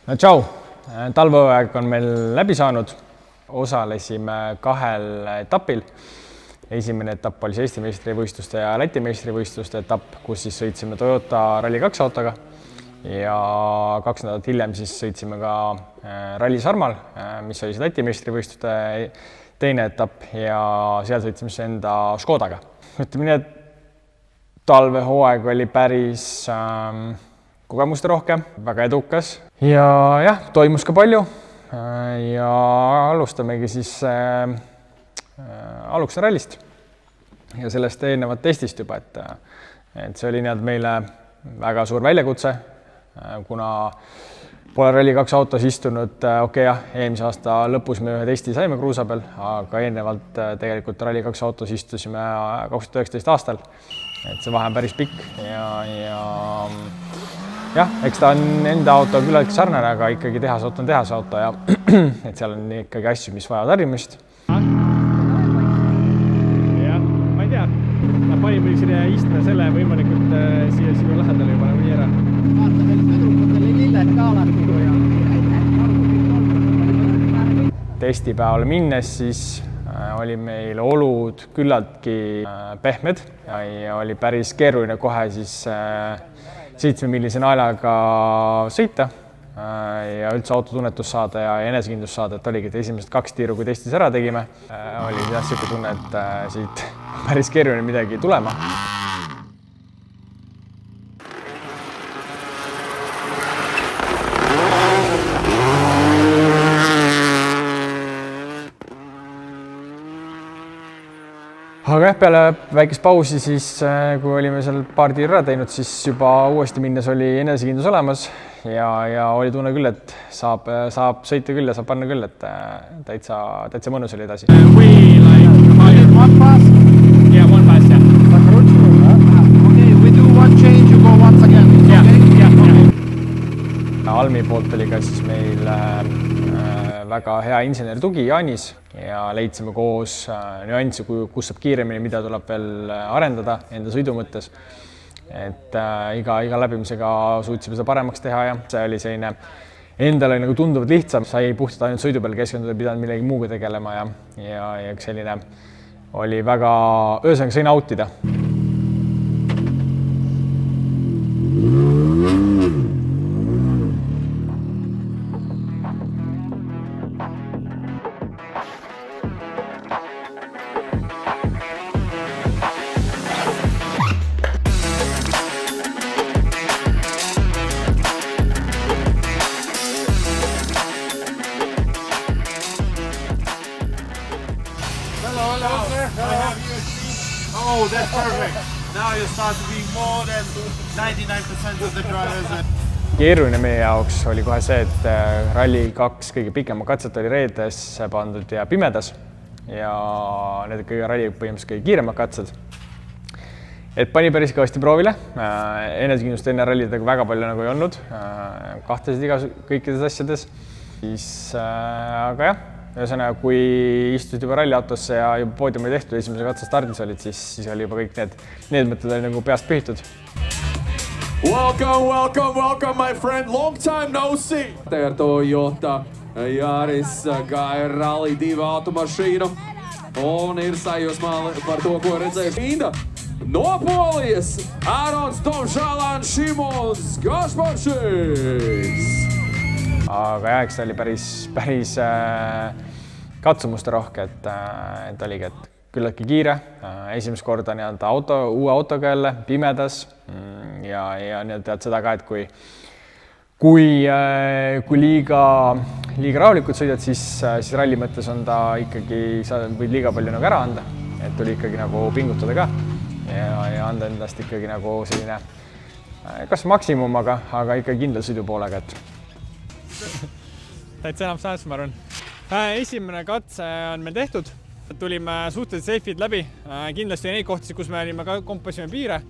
No tšau, talvehooaeg on meil läbi saanud, osalesime 2 etapil. Esimene etapp oli Eesti meistrivõistluste ja Läti meistrivõistluste etapp, kus siis sõitsime Toyota Rally2 autoga ja 2 nädalat hiljem siis sõitsime ka Rally Sarmal, mis oli siis Läti meistrivõistluste teine etapp ja seal sõitsime siis enda Škodaga. Ütleme nii, et talvehooaeg oli päris kogemuste rohkem, väga edukas ja jah, toimus ka palju ja alustamegi siis Alukse rallist ja sellest eelnevat testist juba, et see oli meile väga suur väljakutse, kuna pole Rally2 autos istunud, jah, eelmise aasta lõpus me ühe testi saime kruusa peal, aga eelnevalt tegelikult Rally2 autos istusime 2019 aastal, et see vahe on päris pikk ja eks ta on enda auto küllaltki sarnane, aga ikkagi tehasauto on tehasauto ja et seal on ikkagi asju, mis vajavad harjumist. Jah, ma ei tea, ma panin või siia istme selle võimalikult siia sinu lähedale juba nagu nii ära. Vaata veel sõdrukatel ei lilled ka alati, kui on. Testipäevale minnes siis oli meil olud küllaltki pehmed ja oli päris keeruline kohe siis 7-millise naelaga sõita ja üldse autotunnetus saada ja enesekindlust saada, et oligi, et esimesed 2 tiiru, kui testis ära tegime, oli jah selline tunne, et siit päris keeruline midagi tulema. Aga jah, peale väikest pausi siis, kui olime seal paar tiiru ära teinud, siis juba uuesti minnes oli enesekindlus olemas ja oli tunne küll, et saab sõita küll ja saab panna küll, et täitsa mõnus oli edasi. One pass? Yeah, one pass, yeah. Okay, we do one change, you go once again. Almi poolt oli ka siis meil väga hea inseneri tugi Jaanis ja leidsime koos nüansse, kus saab kiiremini, mida tuleb veel arendada enda sõidu mõttes. Et iga läbimisega suutsime seda paremaks teha ja see oli selline endale nagu tunduvalt lihtsam, sai puhtalt ainult sõidu peal keskenduda, pidanud millegi muuga tegelema ja selline oli väga, ühesõnaga sain nautida. Oh, that's perfect. Now you start to be more than 99% of the drivers. Keeruline meie jaoks oli kohe see, et Rally2 kõige pikema katset oli reedesse pandud ja pimedas ja need kõige ralli põhimõtteliselt kõige kiiremad katsed. Et pani päris kõvasti proovile. Enesekindlust enne rallidega väga palju nagu ei olnud. Kahtlesid kõikides asjades. Aga jah, ühesõnaga, kui istusid juba ralliautosse ja juba poodiumi tehtud esimese katse stardis olid, siis oli juba kõik need mõtted oli nagu peast pühitud. Welcome, my friend. Long time no see. Toyota Yaris gāja Rally2 automašīnu un ir sajūsmā par to, ko redzējuši. Inda no Polijas Ārons Tomšālāns Šimons Kašparšīs. Aga jah, eks ta oli päris katsumuste rohke, et oligi, et küllaltki kiire. Esimest korda uue autoga jälle pimedas ja tead seda ka, et kui liiga rahulikult sõidad, siis ralli mõttes on ta ikkagi, sa võid liiga palju nagu ära anda, et tuli ikkagi nagu pingutada ka ja anda endast ikkagi nagu selline kas maksimum, aga ikka kindla sõidu poolega, et täitsa enam saas, ma arvan. Esimene katse on meil tehtud. Tulime suhteliselt safe'id läbi. Kindlasti oli neid kohti, kus me olime kompasime piire.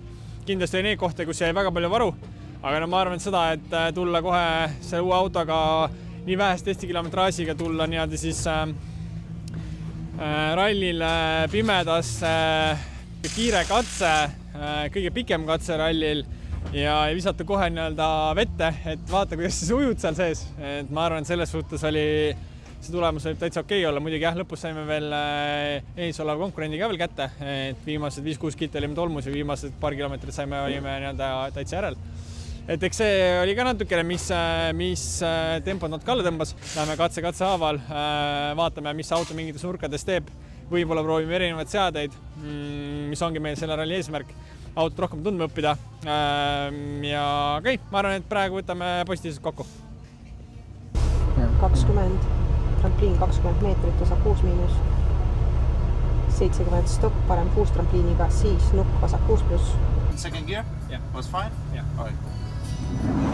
Kindlasti oli neid kohti, kus jäi väga palju varu. Aga ma arvan seda, et tulla kohe selle uue autoga nii vähest testikilometraažiga tulla niimoodi siis rallile pimedas kiire katse, kõige pikem katse rallil ja visata kohe nii-öelda vette, et vaata, kuidas siis ujud seal sees. Et ma arvan, et selles suhtes oli see tulemus võib täitsa okei olla. Muidugi jah, lõpus saime veel ees oleva konkurendi ka veel kätte, et viimased 5-6 kitti olime tolmus ja viimased paar kilomeetrit olime nii-öelda täitsa järel. Et eks see oli ka natukene, mis tempot natuke alla tõmbas. Läheme katse haaval, vaatame, mis auto mingites nurkades teeb. Võib-olla proovime erinevaid seadeid, mis ongi meil selle ralli eesmärk. Autot rohkem tundma õppida. Ja okei, ma arvan, et praegu võtame positiivselt kokku. 20, trampliin 20 meetrit, osa 6-, 70 stopp, parem 6 trampliiniga, siis nukk osa 6+. Second gear? Yeah. Was fine? Yeah. Okay.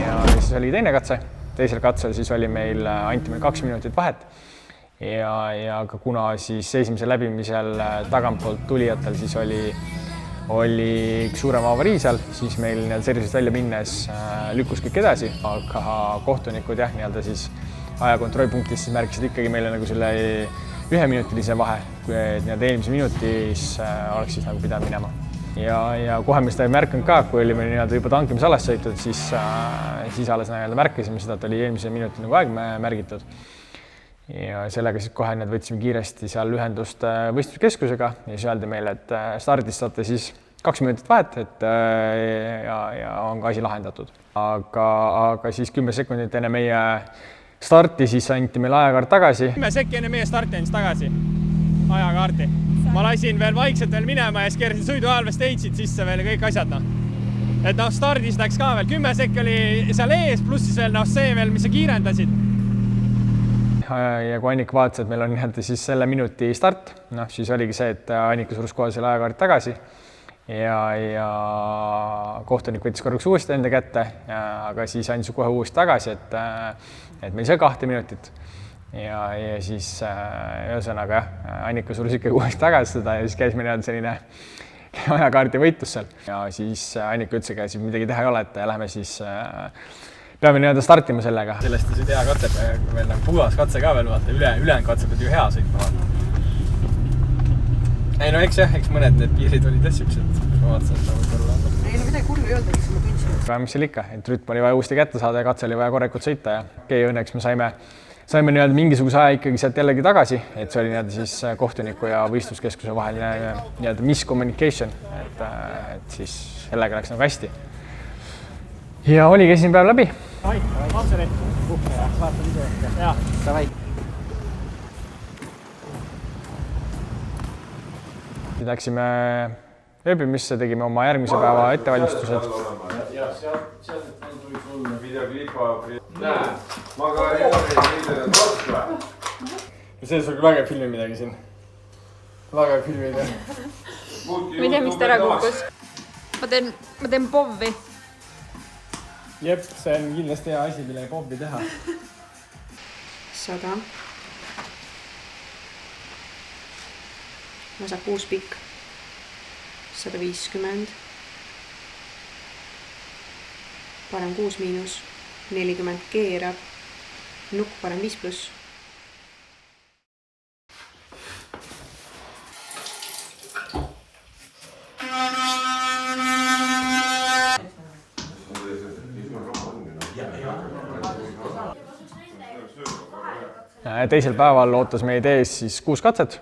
Ja siis oli teine katse. Teisel katsel siis oli meil, anti meil 2 minutit vahet. Ja ka kuna siis esimesel läbimisel tagantpoolt tulijatel siis oli üks suurem avarii seal, siis meil servisest välja minnes lükkus kõik edasi, aga kohtunikud jah, nii-öelda siis ajakontrollpunktis siis märkisid ikkagi meile nagu selle 1-minutilise vahe, kui nii-öelda eelmise minutis oleks siis nagu pidanud minema. Ja kohe me seda ei märkanud ka, kui olime nii-öelda juba tankimisalas sõitud, siis alles nii-öelda märkasime seda, et oli eelmise minuti nagu aeg märgitud. Ja sellega siis kohe võtsime kiiresti seal ühendust võistluskeskusega ja siis öeldi meile, et stardist saate siis 2 minutit vahet, ja on ka asi lahendatud. Aga siis 10 sekundit enne meie starti siis anti meil ajakaart tagasi. 10 sekki enne meie starti andis tagasi ajakaarti. Ma lasin veel vaikselt veel minema ja siis keerasin sõidu ajal veel stage'id sisse veel kõik asjad. Et stardis läks ka veel 10 sekki oli seal ees, pluss siis veel see veel, mis sa kiirendasid. Ja kui Annika vaatas, et meil on siis selle minuti start, siis oligi see, et Annika surus kohe selle ajakaart tagasi ja kohtunik võttis korraks uuesti enda kätte, aga siis andis kohe uuesti tagasi, et meil sai 2 minutit. Ja siis ühesõnaga jah, Annika surus ikkagi uuesti tagasi seda ja siis käis meil selline ajakaardi võitlus seal. Ja siis Annika ütles, et midagi teha ei ole, et lähme siis peame nii-öelda startima sellega. Sellest ei tea katse, meil on puhas katse ka veel, vaata, ülejäänud katse pead ju hea sõitma. Ei no eks mõned need piirid olid siuksed, kus ma vaatasin, et võib-olla on. Ei no midagi hullu ei olnud, eks ma tundsin. Mis seal ikka, et rütm oli vaja uuesti kätte saada ja katse oli vaja korrekult sõita ja okei, õnneks me saime nii-öelda mingisuguse aja ikkagi sealt jällegi tagasi, et see oli nii-öelda siis kohtuniku ja võistluskeskuse vaheline nii-öelda miscommunication, et siis sellega läks nagu hästi. Ja oligi esimene päev läbi. Makseri, vaatad ise. Jaa, davai. Läksime ööbimisse, tegime oma järgmise päeva ettevalmistused. Ja sealt tuli sul videoklipa. Näe, ma ka ei toska. See on väga filmi midagi siin. Väga filmi midagi. Ma ei tea, mis ta ära kukkus. Ma teen povvi. Jep, see on kindlasti hea asi, mille povvi teha. 100. Osa 6 pikk. 150. Parem 6-, 40 keerab. Nukk parem 5+. Teisel päeval ootas meid ees siis 6 katset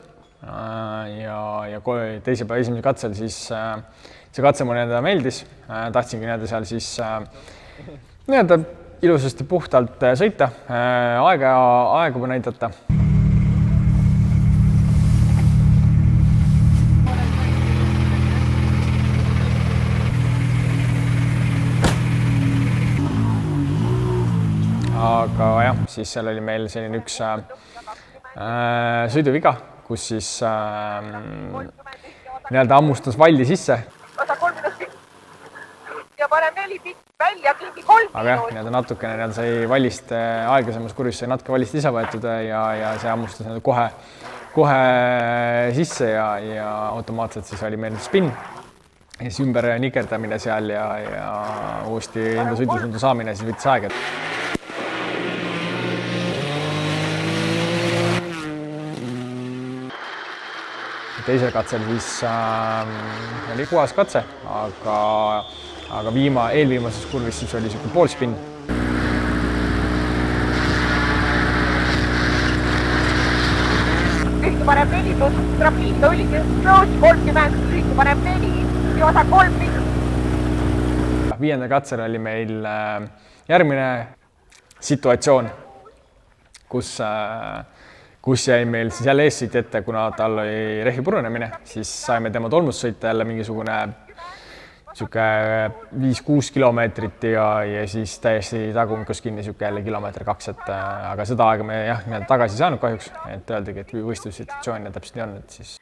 ja teisel päeval esimesel katsel siis see katse mulle meeldis. Tahtsingi seal siis ilusasti puhtalt sõita, aega näidata. Aga jah, siis seal oli meil selline üks sõiduviga, kus siis nii-öelda ammustas valli sisse. Osa 3 ja parem 4 pikk välja, kingi 3 aga jah, nii-öelda natukene sai vallist aeglasemas kurjus, sai natuke vallist ise võetud ja see ammustas kohe sisse ja automaatselt siis oli meil spin. Ja siis ümber nikerdamine seal ja uuesti enda sõidusundu saamine siis võttis aega. Teisel katsel siis oli 6. katse, aga aga eelviimases kurvis siis oli sihuke poolspinn. Kõige parem 4 pluss trapiid oligi Roos 30, kõige parem 4 ja osa 3 minut. 5. katsel oli meil järgmine situatsioon, kus jäi meil siis jälle eessõit ette, kuna tal oli rehvi purunemine, siis saime tema tolmust sõita jälle mingisugune 5-6 kilomeetrit ja siis täiesti tagumikus kinni jälle kilomeeter 2, aga seda aega me jah, tagasi ei saanud kahjuks, et öeldagi, et võistlussituatsioon ja täpselt nii on, et siis.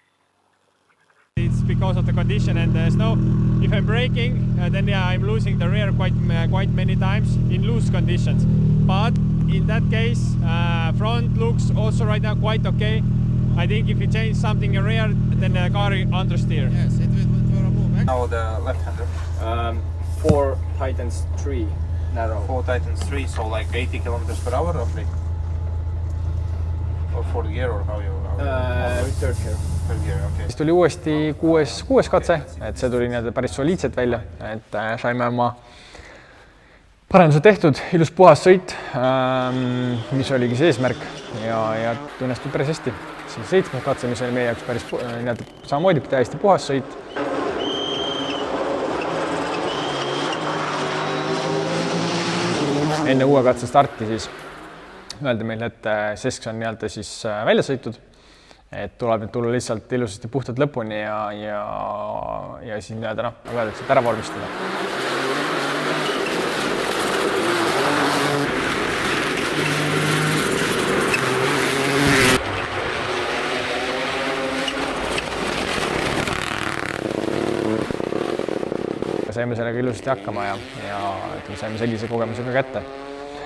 It's because of the condition and the snow. If I'm braking, then yeah, I'm losing the rear quite many times in loose conditions. But in that case, front looks also right now quite okay. I think if you change something in rear, then the car understeer. Yes, it will move. Now the left-hander. 4 Titans 3 narrow. 4 Titans 3, so like 80 kilometers per hour roughly. Or 4th gear or how you? Third gear. Third gear, okay. Siis tuli uuesti 6. katse, et see tuli päris soliidselt välja, et saime oma parendused tehtud, ilus puhas sõit, mis oligi see eesmärk ja õnnestus päris hästi. Siis 7. katse, mis oli meie jaoks päris samamoodi täiesti puhas sõit. Enne uue katse starti siis öeldi meil, et sesk on siis välja sõitud, et tuleb nüüd tulla lihtsalt ilusasti puhtalt lõpuni ja siis öeldakse, et ära vormistada. Saime sellega ilusasti hakkama ja saime sellise kogemusega kätte.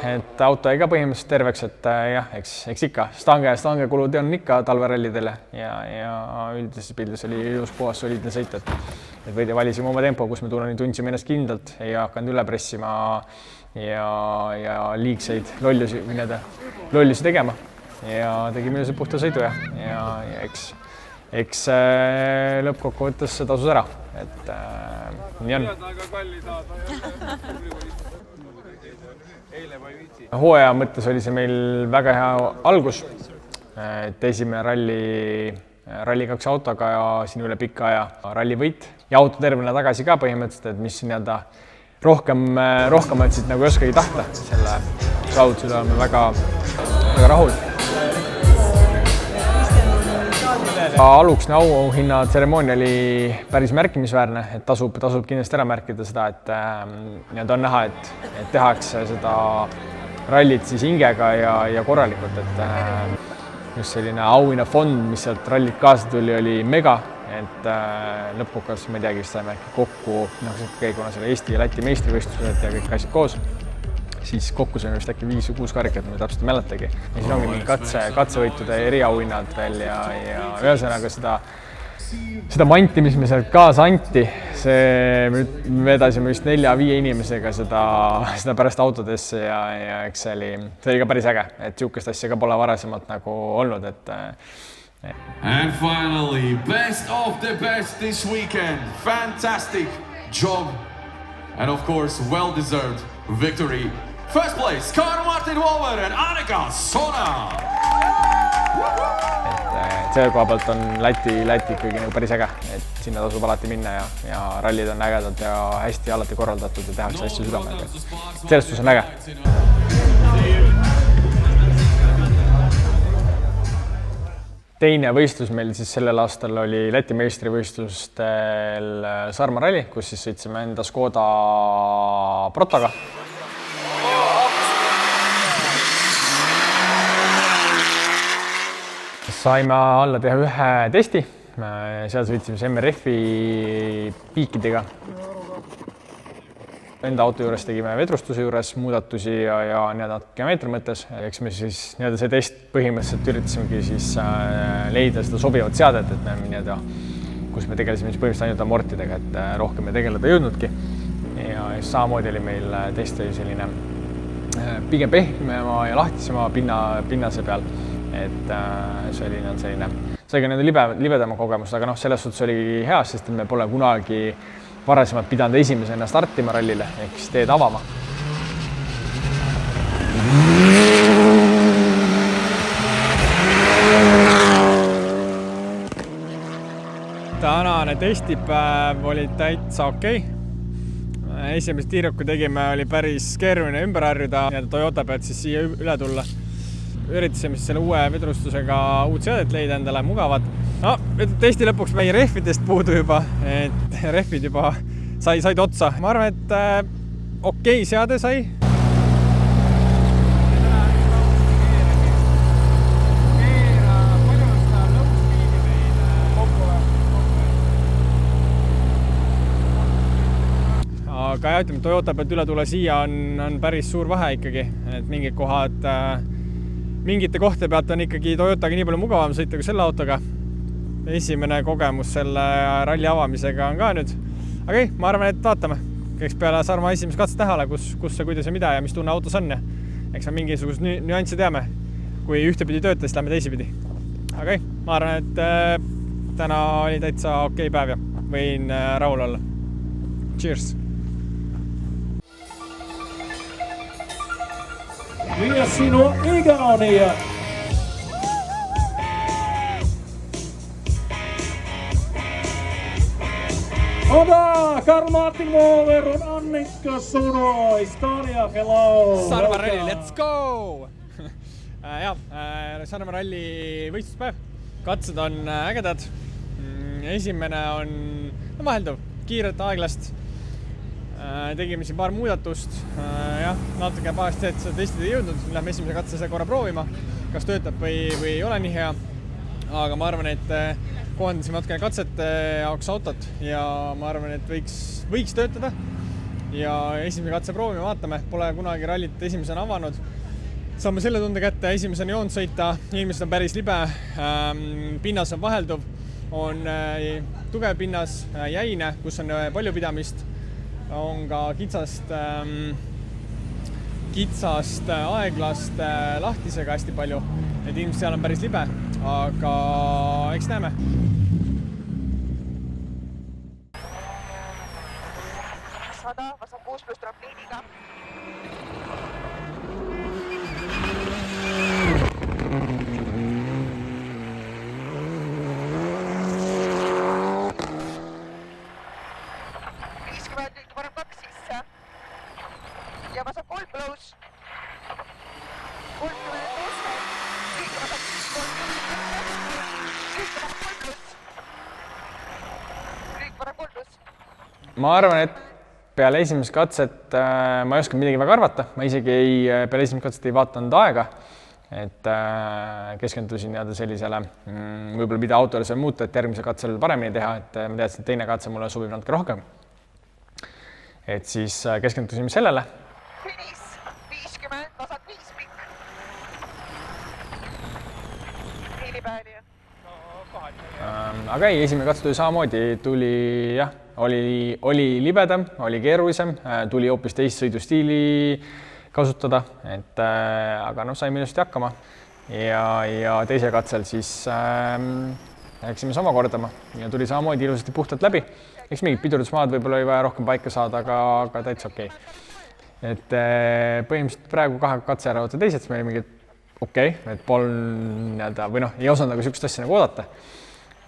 Et auto jäi ka põhimõtteliselt terveks, et jah, eks ikka stange kulud on ikka talverallidele ja üldises pildis oli ilus puhas soliidne sõit, et võidi valisime oma tempo, kus me tundsime ennast kindlalt, ei hakanud üle pressima ja liigseid lollusi tegema ja tegime ilusalt puhta sõidu ja eks lõppkokkuvõttes see tasus ära, et nii on. Hooaja mõttes oli see meil väga hea algus, et esimene ralli 2 autoga ja siin üle pika aja rallivõit ja auto tervena tagasi ka põhimõtteliselt, et mis rohkem siit ei oskagi tahta, selle saavutusele oleme väga rahul. Aluksne auhinna tseremoonia oli päris märkimisväärne, et tasub kindlasti ära märkida seda, et on näha, et tehakse seda rallit siis hingega ja korralikult, et just selline auhinnafond, mis sealt rallit kaasa tuli, oli mega, et lõpukas ma ei teagi, vist saime kokku, kuna selle Eesti ja Läti meistrivõistlused ja kõik asjad koos, siis kokku saime vist äkki 5 või 6 karikat, ma täpselt ei mäletagi. Ja siin ongi mingid katsevõitude eriauhinnad veel ja ühesõnaga seda manti, mis me sealt kaasa anti, me vedasime vist 4-5 inimesega seda pärast autodesse ja eks see oli ka päris äge, et niisugust asja ka pole varasemalt olnud, et And finally, best of the best this weekend. Fantastic job and of course well-deserved victory. First place, Karl-Martin Voller and Annika Sona. See koha pealt on Läti ikkagi päris äge, et sinna tasub alati minna ja rallid on ägedad ja hästi alati korraldatud ja tehakse hästi südamega. Sellest on äge. Teine võistlus meil siis sellel aastal oli Läti meistrivõistlustel Sarma ralli, kus siis sõitsime enda Škoda Protoga. Saime alla teha ühe testi, seal sõitsime MRF-i piikidega. Enda auto juures tegime vedrustuse juures muudatusi ja kilomeetri mõttes. Eks me siis see test põhimõtteliselt üritasimegi siis leida seda sobivat seadet, et kus me tegelesime põhimõtteliselt ainult amortidega, et rohkem me tegeleda ei jõudnudki. Ja samamoodi oli meil test selline pigem pehmema ja lahtisema pinnase peal. Et see sai ka libedama kogemus, aga selles suhtes oli hea, sest me pole kunagi varasemalt pidanud esimesena startima rallile ehk siis teed avama. Tänane testipäev oli täitsa okei. Esimest tiiruku tegime, oli päris keeruline ümber harjuda ja Toyota pealt siis siia üle tulla. Üritasime siis selle uue vedrustusega uut seadet leida endale mugavad. No, testi lõpuks meie rehvidest puudu juba, et rehvid juba said otsa. Ma arvan, et okei seade sai. Aga jah, ütleme, Toyota pealt üle tulla siia on päris suur vahe ikkagi, et mingid kohad, mingite kohta pealt on ikkagi Toyotaga nii palju mugavam sõita kui selle autoga. Esimene kogemus selle ralli avamisega on ka nüüd. Aga ma arvan, et vaatame. Eks peale Sarma esimest katset tähele, kus see, kuidas ja mida ja mis tunne autos on. Eks me mingisugust nüanssi teame. Kui ühtepidi tööta, siis lähme teisipidi. Aga ma arvan, et täna oli täitsa okei päev ja võin rahul olla. Cheers! Ja sinun ikäni. Ota, Karl-Martin Moller, Annika Suno, Estonia, hello. Sarma ralli, let's go! Sarma ralli võistluspäev. Katsed on ägedad. Esimene on vahelduv, kiiret aeglast. Tegime siin paar muudatust, natuke pahasti, et seda testida ei jõudnud. Lähme esimese katse korra proovima, kas töötab või ei ole nii hea. Aga ma arvan, et kohandasime natukene katsete jaoks autot ja ma arvan, et võiks töötada. Ja esimese katse proovime, vaatame. Pole kunagi rallit esimesena avanud. Saame selle tunde kätte, esimesena joont sõita. Ilmselt on päris libe, pinnas on vahelduv, on tugev pinnas, jäine, kus on palju pidamist. On ka kitsast aeglast lahtisega hästi palju, et ilmselt seal on päris libe, aga eks näeme. Vasak 6 plus trampliiniga. Ja vasak 3 plus. 30 tõsta. Ma arvan, et peale esimest katset ma ei oska midagi väga arvata. Ma isegi peale esimest katset ei vaatanud aega, et keskendusin sellisele, võib-olla mida autole sai muuta, et järgmise katsel paremini teha, et ma teadsin, et teine katse mulle sobib natuke rohkem. Et siis keskendusime sellele. Finis 50, vasak 5 pikk. Hiilipääni. Aga esimene katse tuli samamoodi, oli libedam, oli keerulisem, tuli hoopis teist sõidustiili kasutada, aga saime ilusti hakkama. Ja teise katsel siis läksime sama kordama ja tuli samamoodi ilusasti puhtalt läbi. Eks mingid pidurdusmaad võib-olla oli vaja rohkem paika saada, aga täitsa okei. Et põhimõtteliselt praegu 2 katse ära võtta teised, siis meil oli mingi okei, et polnud ei osanud aga sihukest asja nagu oodata.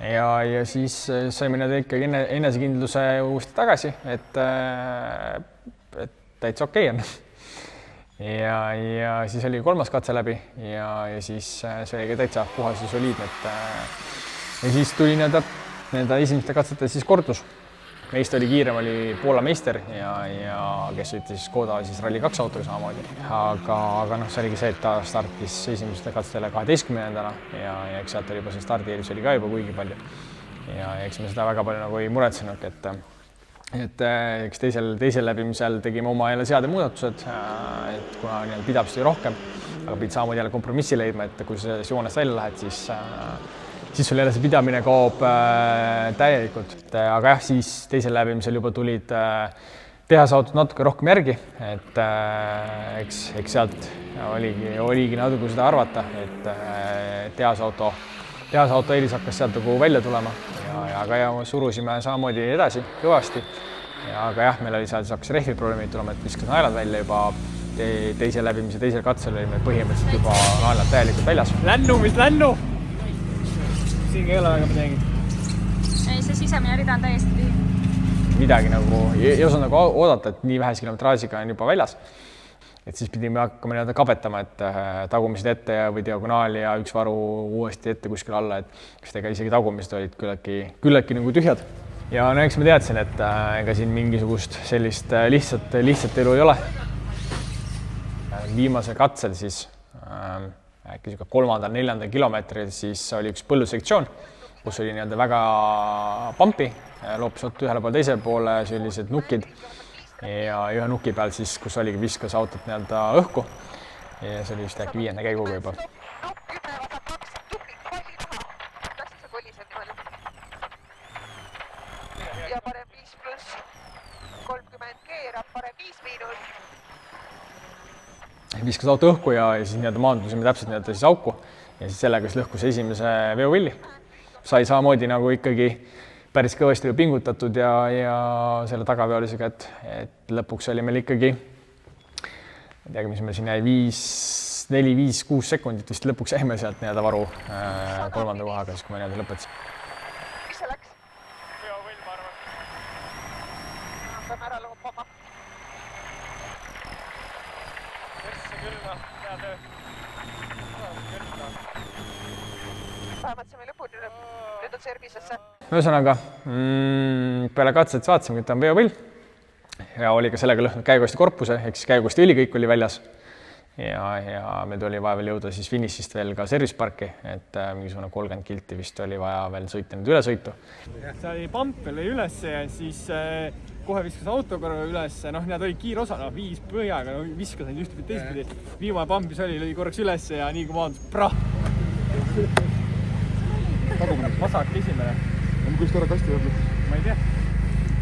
Ja siis saime ikkagi enesekindluse uuesti tagasi, et täitsa okei on. Ja siis oli 3. katse läbi ja siis see oli täitsa puhas ja soliidne. Ja siis tuli esimeste katsete siis kordus. Meist oli kiirem, oli Poola meister ja kes sõitis Škoda Rally 2 autoga samamoodi. Aga see oligi see, et ta startis esimeste katsetele 12. Ja eks sealt oli juba see stardieelis oli ka juba kuigi palju. Ja eks me seda väga palju nagu ei muretsenud, et eks teisel läbimisel tegime oma jälle seade muudatused, et kuna pidamist oli rohkem, aga pidid samamoodi jälle kompromissi leidma, et kui sa joonest välja lähed, siis sul jälle see pidamine kaob täielikult. Aga siis teisel läbimisel juba tulid tehasautot natuke rohkem järgi, et eks sealt oligi natuke seda arvata, et tehasauto eelis hakkas sealt välja tulema. Aga surusime samamoodi edasi kõvasti aga jah, meil oli seal hakkas rehvi probleemid tulema, et viskas naelad välja juba teise läbimise, teisel katsel oli meil põhimõtteliselt juba naelad täielikult väljas. Lännu, mis lännu? Siin ei ole väga midagi. Ei, see sisemine rida on täiesti tühi. Midagi nagu, ei osanud nagu oodata, et nii vähese kilometraažiga on juba väljas. Et siis pidime hakkama nii-öelda kabetama, et tagumised ette või diagonaali ja üks varu uuesti ette kuskil alla, et kas tega isegi tagumised olid küllaltki nagu tühjad. Ja no eks ma teadsin, et ega siin mingisugust sellist lihtsat elu ei ole. Viimase katsel siis äkki 3.-4. kilomeetril siis oli üks põllusektsioon, kus oli nii-öelda väga pampi, loopis ottu ühele poole teisele poole sellised nukid ja ühe nuki peal siis, kus oligi, viskas autot nii-öelda õhku ja see oli vist äkki 5. käiguga juba. Ja parem 5+, 30 keerab, parem 5-. Viskas auto õhku ja siis nii-öelda maandusime täpselt nii-öelda siis auku ja siis sellega siis lõhkus esimese veovilli. Sai samamoodi nagu ikkagi päris kõvasti pingutatud ja selle tagaveolisega, et lõpuks oli meil ikkagi, ei teagi, mis meil siin jäi 4, 5, 6 sekundit vist lõpuks jäime sealt nii-öelda varu 3. kohaga, siis kui ma nii-öelda lõpetasin. Mis see läks? Veovill, ma arvan. Peame ära loopama. Persse küll, hea töö. Vähemalt see meil lõpuni nüüd on servisesse. Ühesõnaga, peale katset vaatasime, et on veovill ja oli ka sellega lõhnud käiguasti korpuse, ehk siis käiguasti õlikõik oli väljas ja me tuli vaja veel jõuda siis finišist veel ka servisparki, et mingisugune 30 kilti vist oli vaja veel sõita nüüd ülesõitu. See oli pamp oli üles ja siis kohe viskas auto korra üles, noh, need oli kiirosa, 5 põhjaga, viskas neid ühtepidi teistpidi. Viimane pampis lõi korraks üles ja nii kui maandus, prah! Vasak esimene. Kus ta ära kasti jääb? Ma ei tea.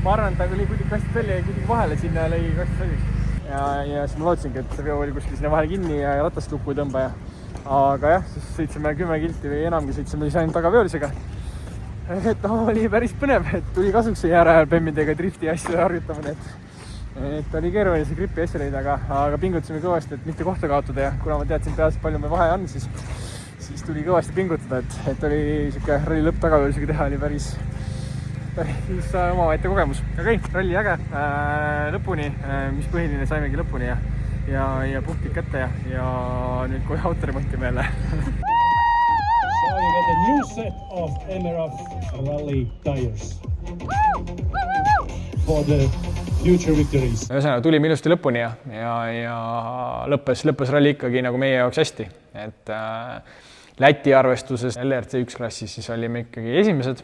Ma arvan, et ta oli kuidagi kastid välja ja kuidagi vahele sinna lõi kastid sõidiks. Ja siis ma lootsingi, et see veo oli kuskil sinna vahele kinni ja ratast lukku ei tõmba. Aga jah, siis sõitsime 10 kilti või enamgi sõitsime siis ainult tagaveolisega. Et oli päris põnev, et tuli kasuks see jääre ajal bemmidega drifti asju harjutamine. Et oli keeruline see gripi asja leida, aga pingutasime kõvasti, et mitte kohta kaotada ja kuna ma teadsin peas, palju me vahe on, siis tuli kõvasti pingutada, et oli siuke ralli lõpp tagaveolisega teha, oli päris omaväite kogemus. Okei, ralli äge lõpuni, mis põhiline saimegi lõpuni ja punktid kätte ja nüüd kohe autoremonti meile. So you get a new set of MRF rally tires for the future victories. Ühesõnaga tulime ilusti lõpuni ja lõppes ralli ikkagi nagu meie jaoks hästi, et Läti arvestuses LRC 1 klassis siis olime ikkagi esimesed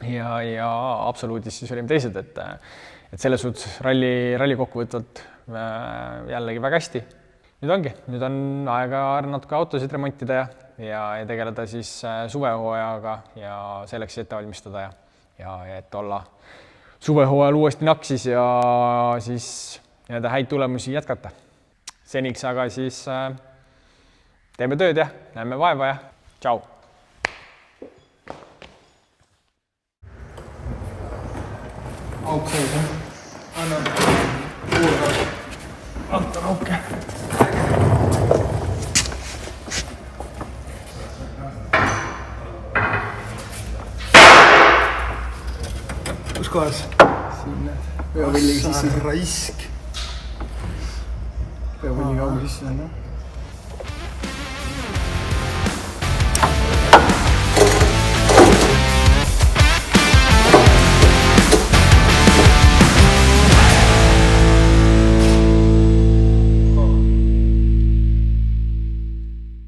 ja absoluudis siis olime teised, et selles suhtes ralli kokkuvõtvalt jällegi väga hästi. Nüüd on aega natuke autosid remontida ja tegeleda siis suvehooajaga ja selleks ette valmistada ja et olla suvehooajal uuesti naksis ja siis häid tulemusi jätkata. Seniks aga siis teeme tööd ja näeme vaeva ja tšau! Auk sees, jah? Annan puurga. Anton auke. Kus kohas? Siin näed. Veovilliga sisse. Raisk. Veovilliga augu sisse on, jah?